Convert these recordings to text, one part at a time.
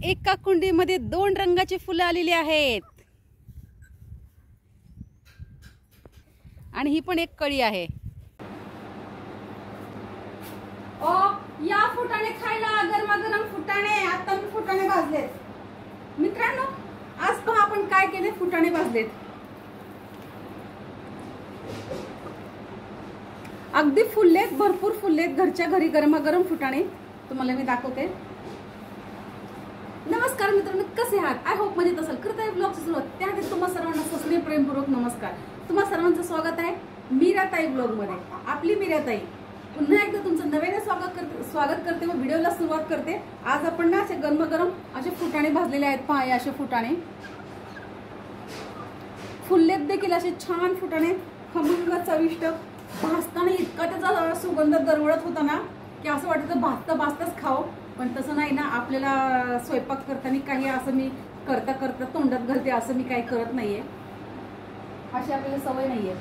एका कुंडीमध्ये 2 रंगाची फुलं आलेली आहेत आणि ही पण एक कळी आहे। ओ या फुटाणे खायला, गरमागरम फुटाणे। आता मी फुटाणे भाजलेत मित्रांनो। आज पहा आपण काय केले, फुटाणे भाजलेत। अगदी फुललेत, भरपूर फुललेत। घरच्या घरी गरमागरम फुटाणे तुम्हाला मी दाखवते। नमस्कार मित्रांनो, कसे आहात? आय होप मजेत असाल। करताय ब्लॉगची सुरुवात त्याआधी तुम्हा सर्वांना सस्ने प्रेमपूर्वक नमस्कार। तुम्हा सर्वांचं स्वागत आहे मीराताई ब्लॉग मध्ये। आपली मीराताई पुन्हा एकदा तुमचं नव्याने स्वागत करते व व्हिडिओला सुरुवात करते। आज आपण ना असे गरमागरम असे फुटाणे भाजलेले आहेत। पहा हे असे फुटाणे फुललेत देखील, असे छान फुटाणे, खमंग चविष्ट। भाजताना इतका त्याचा सुगंध दरवळत होता ना की असं वाटतं भाजता भाजताच खावं, पण तसं नाही ना। आपल्याला स्वयंपाक करताना काही असं मी करता करता तोंडात घालते असं मी काही करत नाहीये, अशी आपल्याला सवय नाहीये।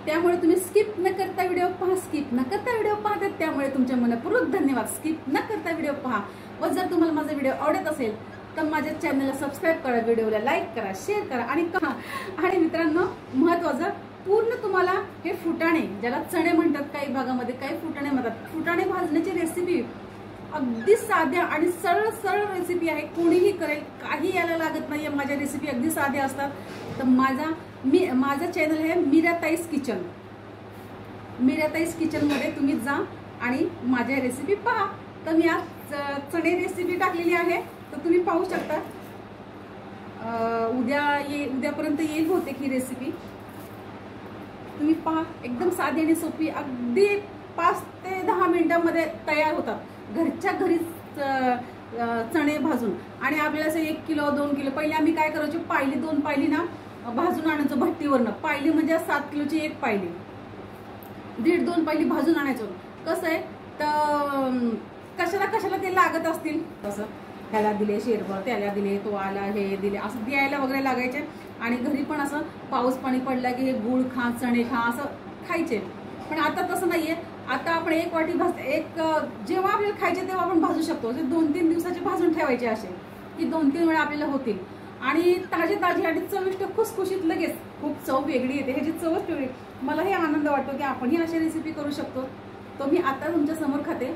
त्यामुळे तुम्ही स्किप न करता व्हिडिओ पहा, स्किप न करता व्हिडिओ पाहतात त्यामुळे तुमच्या मनपूर्वक धन्यवाद। स्किप न करता व्हिडिओ पहा व जर तुम्हाला माझा व्हिडिओ आवडत असेल तर माझ्या चॅनलला सबस्क्राईब करा, व्हिडिओला लाईक करा, शेअर करा आणि मित्रांनो महत्त्वाचं, पूर्ण तुम्हाला हे फुटाणे, ज्याला चणे म्हणतात काही भागामध्ये, काही फुटाणे म्हणतात, फुटाणे भाजण्याची रेसिपी अगदी साध्या आणि सरळ सरळ रेसिपी आहे। कोणीही करेल, काही यायला लागत नाहीये। माझ्या रेसिपी अगदी साध्या असतात। तर माझा चॅनल आहे मीराताईज किचन। मीराताईज किचन मध्ये तुम्ही जा आणि माझ्या रेसिपी पहा। तर मी आज चणे रेसिपी टाकलेली आहे, तर तुम्ही पाहू शकता। उद्यापर्यंत येईल बहुतेक ही रेसिपी। तुम्ही पहा, एकदम साधी आणि सोपी, अगदी 5 ते 10 मिनिटांमध्ये तयार होतात। घरच्या घरीच चणे भाजून। आणि आपल्याला असं 1 किलो 2 किलो, पहिले आम्ही काय करायचो, पायली 2 पायली ना भाजून आणायचो भट्टीवरनं। पायली म्हणजे 7 किलोची 1 पायली, 1.5-2 पायली भाजून आणायचो। कसं आहे तर कशाला ते लागत असतील, तसं ह्याला दिले शेरभर, त्याला दिले, तो आला, हे दिले, असं द्यायला वगैरे लागायचे। आणि घरी पण असं पाऊस पाणी पडला की हे गुळ खा, चणे खा, असं खायचे। पण आता तसं नाहीये। आता आपण 1 वाटी जेव्हा आपल्याला खायचे तेव्हा आपण भाजू शकतो। 2-3 दिवसाचे भाजून ठेवायचे असे की 2-3 वेळा आपल्याला होतील। आणि ताजे आणि चविष्ट, खुसखुशीत, लगेच खूप चव वेगळी येते, ह्याची चवच वेगळी। मला हे आनंद वाटतो की आपणही अशी रेसिपी करू शकतो। तो मी आता तुमच्या समोर खाते।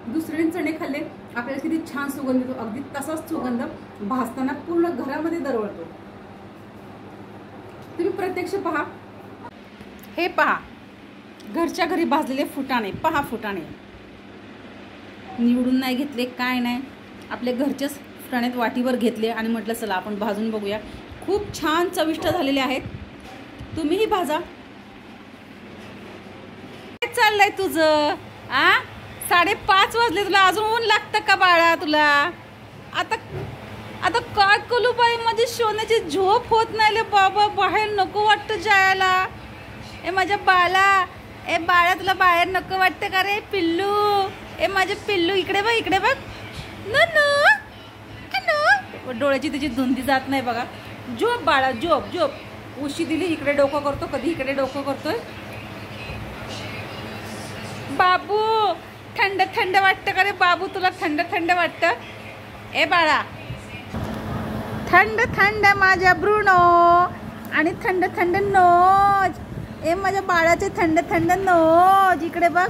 दुसऱ्याने चणे खाल्ले, आपल्याला किती छान सुगंध येतो, अगदी तसाच सुगंध भाजताना पूर्ण घरामध्ये दरवळतो। तुम्ही प्रत्यक्ष पहा। हे पहा, घरच्या घरी भाजलेले फुटाणे। पहा, फुटाणे निवडून नाही घेतले, काय नाही, आपले घरचेच फुटाण्यात वाटीवर घेतले आणि म्हटलं चला आपण भाजून बघूया। खूप छान चविष्ट झालेले आहेत। तुम्हीही भाजा। काय चाललंय तुझं? 5:30 वाजले, तुला अजून ऊन लागतं का बाळा तुला? आता काय करू बाई, माझी सोन्याची झोप होत नाही बाबा, बाहेर नको वाटतं जायला। माझ्या बाळा तुला बाहेर नको वाटतं का रे पिल्लू? माझे पिल्लू इकडे बघ नो डोळ्याची त्याची धुंदी जात नाही बघा। झोप बाळा, झोप। उशी दिली, इकडे डोकं करतो, कधी इकडे डोकं करतोय। बाबू थंड वाटतं का रे बाबू तुला? थंड वाटतं? बाळा थंड माझ्या ब्रुनो, आणि थंड नोज। माझ्या बाळाचे थंड नोज, इकडे बघ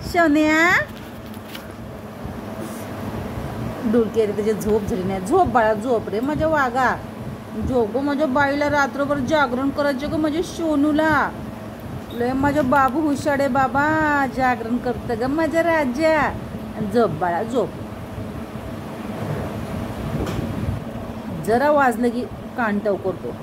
सोन्या। डुलकी रे, त्याची झोप झाली नाही। झोप बाळा, झोप रे माझ्या वागा, झोप गो। माझ्या बाईला रात्रभर जागरण करायचं ग, माझ्या सोनूला। लय माझ्या बाबू हुशार बाबा, जागरण करतं ग माझ्या राजा। झोप बाळा, झोप। जरा वाजलं की कांटव करतो।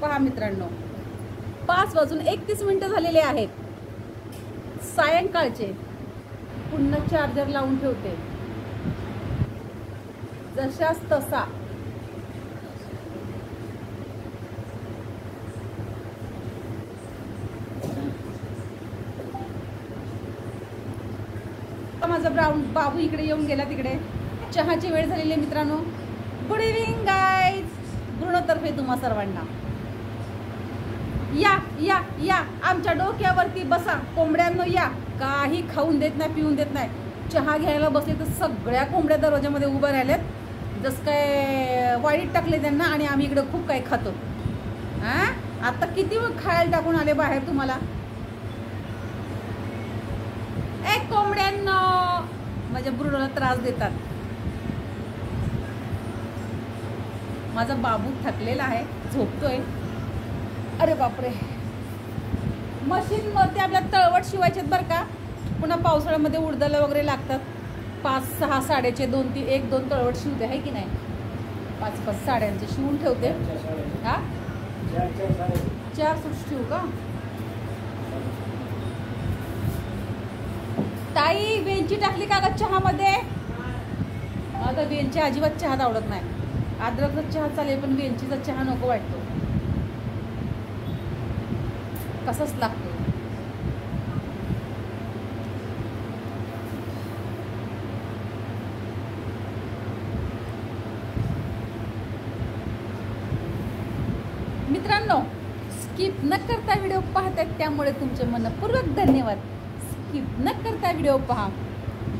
पहा मित्रांनो, 5:31 झालेले आहेत, सायंकाळचे। पुन्हा चार्जर लावून ठेवते, जशास तसा। माझा बाबू इकडे येऊन गेला, तिकडे चहाची वेळ झालेली आहे मित्रांनो। गुड इव्हनिंग गाईज, बृणोतर्फे तुम्हा सर्वांना या या या आमच्या डोक्यावरती बसा कोंबड्यांनो, या. काही खाऊन देत नाही, पिऊन देत नाही. चहा घ्यायला बसले तर सगळ्या कोंबड्या दरवाजामध्ये उभ्या राहिल्यात, जसं काय वाईट टाकले त्यांना. आणि आम्ही इकडं खूप काही खातो. हां, आता किती खायला टाकून आले बाहेर तुम्हाला. एक कोंबड्यांनो माझ्या ब्रुनोला त्रास देतात. माझा बाबू थकलेला आहे, झोपतोय. अरे बापरे, मशीनवरती आपल्या तळवट शिवायचे बरं का. पुन्हा पावसाळ्यामध्ये उडदाला वगैरे लागतात. 5-6 साड्याचे 2-3 1-2 तळवट शिवते आहे की नाही. 5-5 साड्यांचे शिवून ठेवते. हा 4 सूट शिवू का. ताई वेलची टाकली का ग चहामध्ये. आता वेलची अजिबात चहात आवडत नाही. अद्रकचा चहा चालेल पण वेलचीचा चहा नको वाटतो, कसाच लागतो. मित्रांनो, स्किप न करता व्हिडिओ पाहतात त्यामुळे तुमचे मनपूर्वक धन्यवाद. स्किप न करता व्हिडिओ पहा.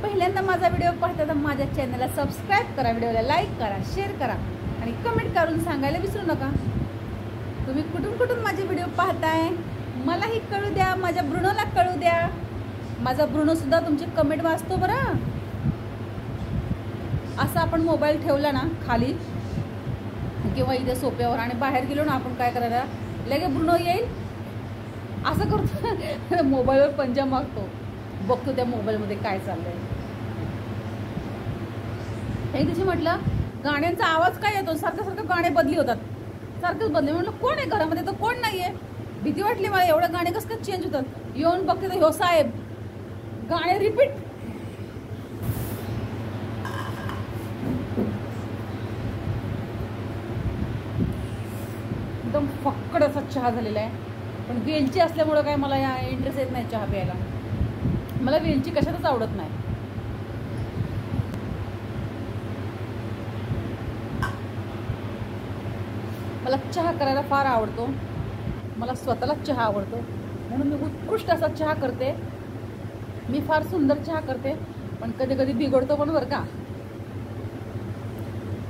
पहिल्यांदा माझा व्हिडिओ पाहता तर माझ्या चॅनलला सबस्क्राईब करा, व्हिडिओला लाईक करा, शेअर करा आणि कमेंट करून सांगायला विसरू नका तुम्ही कुठून कुठून माझे व्हिडिओ पाहताय. मलाही कळू द्या, माझ्या ब्रुनोला कळू द्या. माझा ब्रुनो सुद्धा तुमचे कमेंट वाचतो बरं. असं आपण मोबाईल ठेवला ना खाली किंवा इथे सोप्यावर आणि बाहेर गेलो ना आपण, काय करायला लगे ब्रुनो येईल असं करतो. मोबाईलवर पंजा मागतो, बघतो त्या मोबाईलमध्ये काय चाललंय. एक दिवशी म्हटलं गाण्यांचा आवाज काय येतो, सारखं सारखं गाणे बदली होतात, सारखंच बदली. म्हटलं कोण आहे घरामध्ये, तर कोण नाहीये. भीती वाटली मला, एवढं गाणे कसं काय चेंज होतात. येऊन बघते तर हो साहेब गाणे रिपीट. एकदम फक्कड असा चहा झालेला आहे. पण वेलची असल्यामुळं काय मला या इंटरेस्ट येत नाही चहा प्यायला. मला वेलची कशातच आवडत नाही. मला चहा करायला फार आवडतो. मला स्वतःलाच चहा आवडतो म्हणून मी उत्कृष्ट असा चहा करते. मी फार सुंदर चहा करते, पण कधी कधी बिघडतो पण बरं का.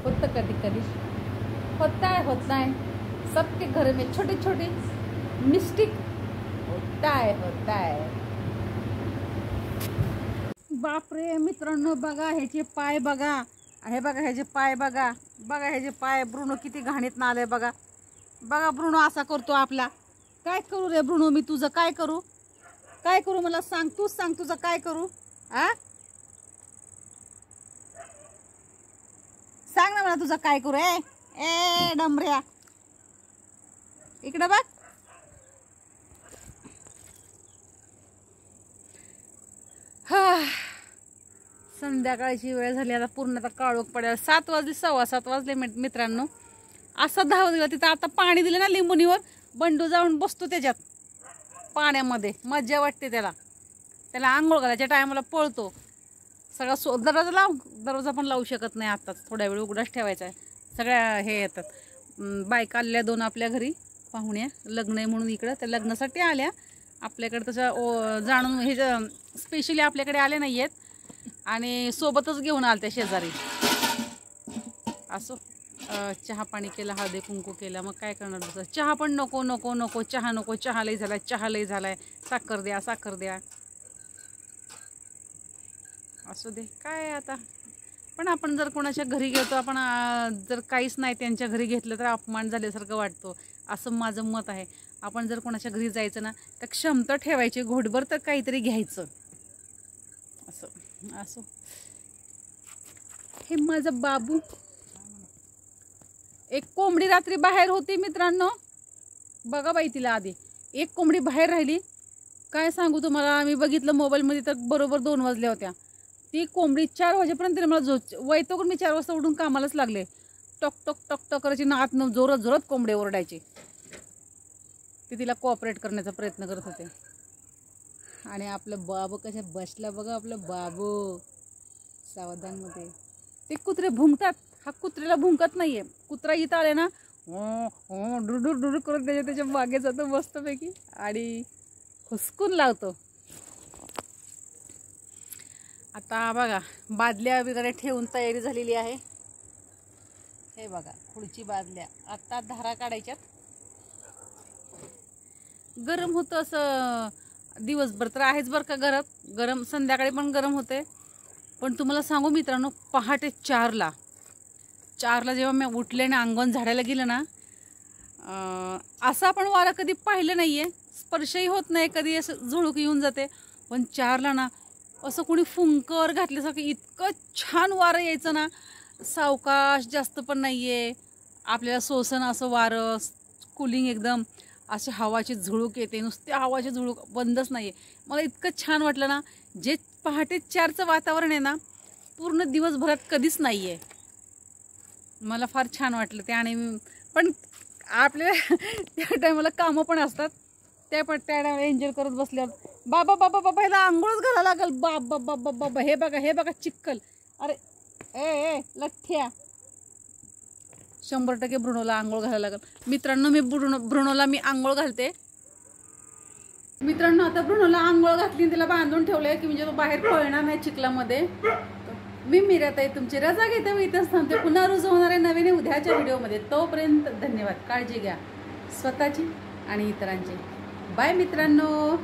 होतं कधी कधी, होता है सबके घर में छोटी छोटी मिस्टेक होता है. बापरे मित्रांनो, बघा ह्याचे पाय बघा. हे बघा ह्याचे पाय बघा. बघा ह्याचे पाय. ब्रुनो किती घाणीत ना आलंय बघा. बघा ब्रुनो असा करतो आपला. काय करू रे ब्रुनो मी तुझं, काय करू, काय करू मला सांग, तूच सांग तुझं काय करू. आ सांग ना मला तुझं काय करू. ए डमऱ्या इकडे बघ. हा संध्याकाळची वेळ झाली, आता पूर्ण आता काळोख पडायला. 7 वाजले, 7:15 वाजले मित्रांनो. असा धाव दिला तिथं. आता पाणी दिलं ना लिंबुनीवर, बंडू जाऊन बसतो त्याच्यात पाण्यामध्ये, मज्जा वाटते त्याला. त्याला आंघोळ घालायच्या टायमाला पळतो सगळा. दरवाजा लाव, दरवाजा पण लावू शकत नाही आत्ताच, थोड्या वेळ उघडाच ठेवायचा आहे. सगळ्या हे येतात बायका आल्या 2 आपल्या घरी पाहुण्या, लग्न आहे म्हणून इकडं त्या लग्नासाठी आल्या. आपल्याकडे तसं जाणून हे स्पेशली आपल्याकडे आले नाही आहेत आणि सोबतच घेऊन आल त्या शेजारी. असो चहा पाणी केला, हळदी कुंकू केला. मग काय करणार दुसरं. चहा पण नको नको नको, चहा नको, चहा लई झालाय, चहा लई झालाय, साखर द्या, साखर द्या. असू दे काय आता. पण आपण जर कोणाच्या घरी गेलो, आपण जर काहीच नाही त्यांच्या घरी घेतलं तर अपमान झाल्यासारखं वाटतो, असं माझं मत आहे. आपण जर कोणाच्या घरी जायचं ना तर क्षमता ठेवायची, घोटभर तर काहीतरी घ्यायचं. असं असो. हे माझं बाबू. एक कोंबडी रात्री बाहेर होती मित्रांनो, बघा बाई तिला. आधी एक कोंबडी बाहेर राहिली, काय सांगू तुम्हाला. आम्ही बघितलं मोबाईलमध्ये तर बरोबर 2 वाजल्या होत्या. ती कोंबडी 4 वाजेपर्यंत मला वैतागून मी 4 वाजता उठून कामालाच लागले. टक टक टक टक करायची ना, आत जोरात जोरात कोंबडे ओरडायचे. ती तिला कोऑपरेट करण्याचा प्रयत्न करत होते. आणि आपलं बाबू कशा बसला बघा. आपलं बाबू सावधानमध्ये. ते कुत्रे भुंकतात, हा कुत्र्याला भुंकत नाहीये. कुत्रा इथं आले ना डुडूर डुडूर करत त्याच्या मागे जातो मस्तपैकी आणि हुसकून लावतो. आता बघा बादल्या वगैरे ठेवून तयारी झालेली आहे. हे बघा पुढची बादल्या आता धारा काढायच्यात. गरम होतं असं दिवसभर तर आहेच बरं का घरात, गरम संध्याकाळी पण गरम होते. पण तुम्हाला सांगू मित्रांनो, पहाटे 4ला जेव्हा मी उठले आणि अंगण झाडायला गेलं ना, असं आपण वारा कधी पाहिलं नाही आहे. स्पर्शही होत नाही कधी, असं झुळूक येऊन जाते. पण 4ला ना असं कोणी फुंकर घातल्यासारखं इतकं छान वारं यायचं ना. सावकाश, जास्त पण नाही आहे, आपल्याला सोसन असं वारं, कूलिंग एकदम. असे हवाची झुळूक येते, नुसते हवाची झुळूक बंदच नाही आहे. मला इतकं छान वाटलं ना. जे पहाटे 4चं वातावरण आहे ना, पूर्ण दिवसभरात कधीच नाही आहे. मला फार छान वाटलं ते. आणि पण आपल्या त्या टायमाला कामं पण असतात, त्या टायमाला एन्जॉय करत बसल्यावर बाबा बाबा बाबा ह्याला आंघोळच घालायला लागल. बाबा बाबा बाबा हे बघा चिक्कल. अरे ए लठ्ठ्या, 100% ब्रुनोला आंघोळ घालायला लागल. मित्रांनो मी ब्रुनोला मी आंघोळ घालते. मित्रांनो आता ब्रुनोला आंघोळ घातली, त्याला बांधून ठेवलंय की म्हणजे तो बाहेर पळणार नाही चिखलामध्ये. मी मीराताई तुमची रजा घेते व इथंच थांबते. पुन्हा रुजू होणार आहे नवीन उद्याच्या व्हिडिओमध्ये. तोपर्यंत धन्यवाद. काळजी घ्या स्वतःची आणि इतरांची. बाय मित्रांनो.